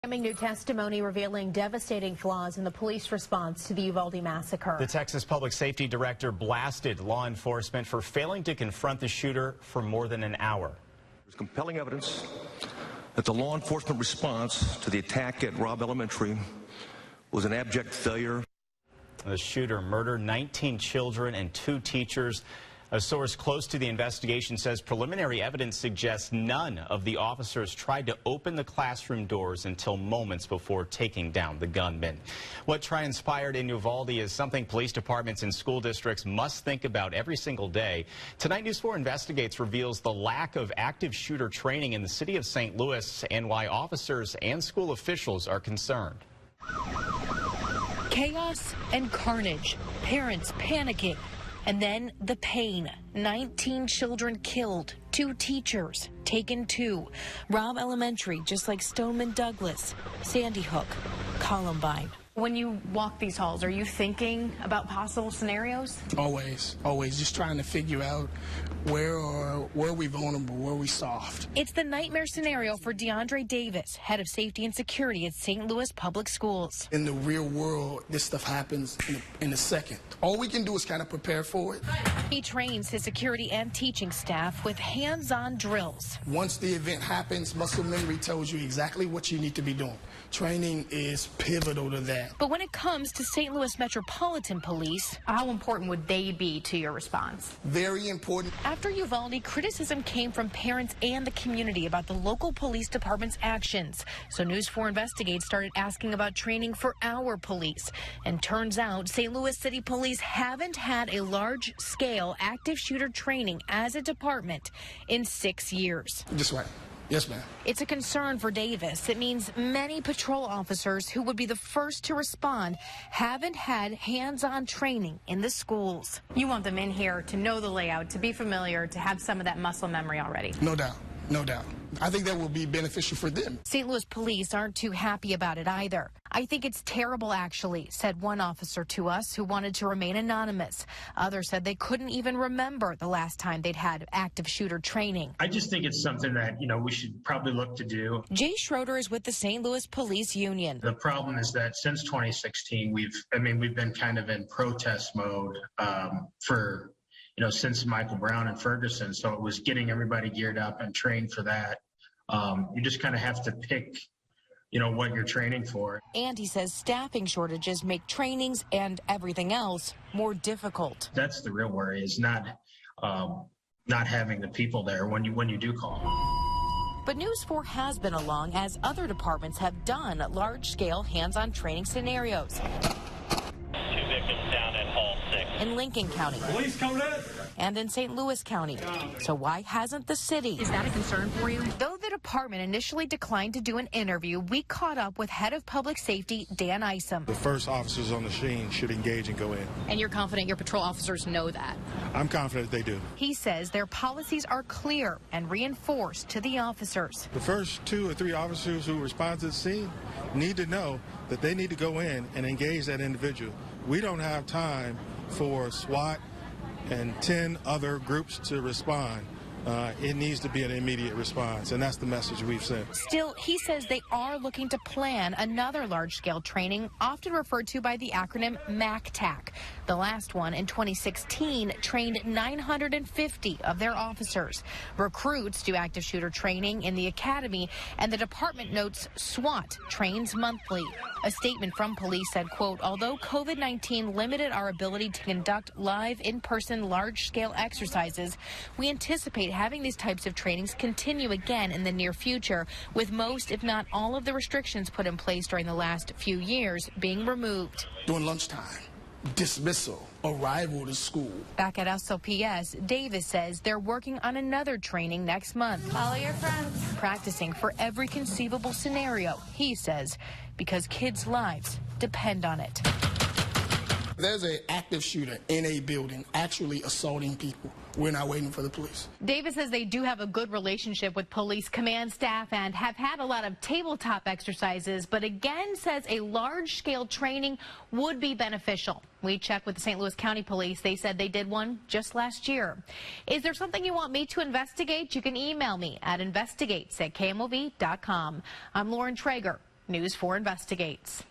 New testimony revealing devastating flaws in the police response to the Uvalde massacre. The Texas Public Safety Director blasted law enforcement for failing to confront the shooter for more than an hour. There's compelling evidence that the law enforcement response to the attack at Robb Elementary was an abject failure. The shooter murdered 19 children and 2 teachers. A source close to the investigation says preliminary evidence suggests none of the officers tried to open the classroom doors until moments before taking down the gunman. What transpired in Uvalde is something police departments and school districts must think about every single day. Tonight, News 4 Investigates reveals the lack of active shooter training in the city of St. Louis and why officers and school officials are concerned. Chaos and carnage, parents panicking. And then the pain. 19 children killed, 2 teachers taken too. Robb Elementary, just like Stoneman Douglas, Sandy Hook, Columbine. When you walk these halls, are you thinking about possible scenarios? Always, always. Just trying to figure out where are we vulnerable, where are we soft. It's the nightmare scenario for DeAndre Davis, head of safety and security at St. Louis Public Schools. In the real world, this stuff happens in a second. All we can do is kind of prepare for it. He trains his security and teaching staff with hands-on drills. Once the event happens, muscle memory tells you exactly what you need to be doing. Training is pivotal to that. But when it comes to St. Louis Metropolitan Police, how important would they be to your response? Very important. After Uvalde, criticism came from parents and the community about the local police department's actions. So News 4 Investigates started asking about training for our police. And turns out St. Louis City Police haven't had a large-scale active shooter training as a department in 6 years. Just right. Yes, ma'am. It's a concern for Davis. It means many patrol officers who would be the first to respond haven't had hands-on training in the schools. You want them in here to know the layout, to be familiar, to have some of that muscle memory already. No doubt. No doubt. I think that will be beneficial for them. St. Louis police aren't too happy about it either. I think it's terrible, actually, said one officer to us who wanted to remain anonymous. Others said they couldn't even remember the last time they'd had active shooter training. I just think it's something that, we should probably look to do. Jay Schroeder is with the St. Louis Police Union. The problem is that since 2016, we've been kind of in protest mode for since Michael Brown and Ferguson. So it was getting everybody geared up and trained for that. You just kind of have to pick, what you're training for. And he says staffing shortages make trainings and everything else more difficult. That's the real worry, is not having the people there when you do call. But News 4 has been along as other departments have done large-scale hands-on training scenarios. 2 victims down at Hall 6. In Lincoln County. Police coming in. And in St. Louis County. So why hasn't the city? Is that a concern for you? Though the department initially declined to do an interview, we caught up with head of public safety, Dan Isom. The first officers on the scene should engage and go in. And you're confident your patrol officers know that? I'm confident they do. He says their policies are clear and reinforced to the officers. The first 2 or 3 officers who respond to the scene need to know that they need to go in and engage that individual. We don't have time for SWAT and 10 other groups to respond. It needs to be an immediate response, and that's the message we've sent. Still, he says they are looking to plan another large-scale training, often referred to by the acronym MACTAC. The last one, in 2016, trained 950 of their officers. Recruits do active shooter training in the academy, and the department notes SWAT trains monthly. A statement from police said, quote, although COVID-19 limited our ability to conduct live, in-person, large-scale exercises, we anticipate having these types of trainings continue again in the near future, with most, if not all, of the restrictions put in place during the last few years being removed. During lunchtime, dismissal, arrival to school. Back at SLPS, Davis says they're working on another training next month. Follow your friends. Practicing for every conceivable scenario, he says, because kids' lives depend on it. There's an active shooter in a building actually assaulting people. We're not waiting for the police. Davis says they do have a good relationship with police command staff and have had a lot of tabletop exercises, but again says a large-scale training would be beneficial. We checked with the St. Louis County Police. They said they did one just last year. Is there something you want me to investigate? You can email me at investigates@kmov.com. I'm Lauren Traeger. News 4 investigates.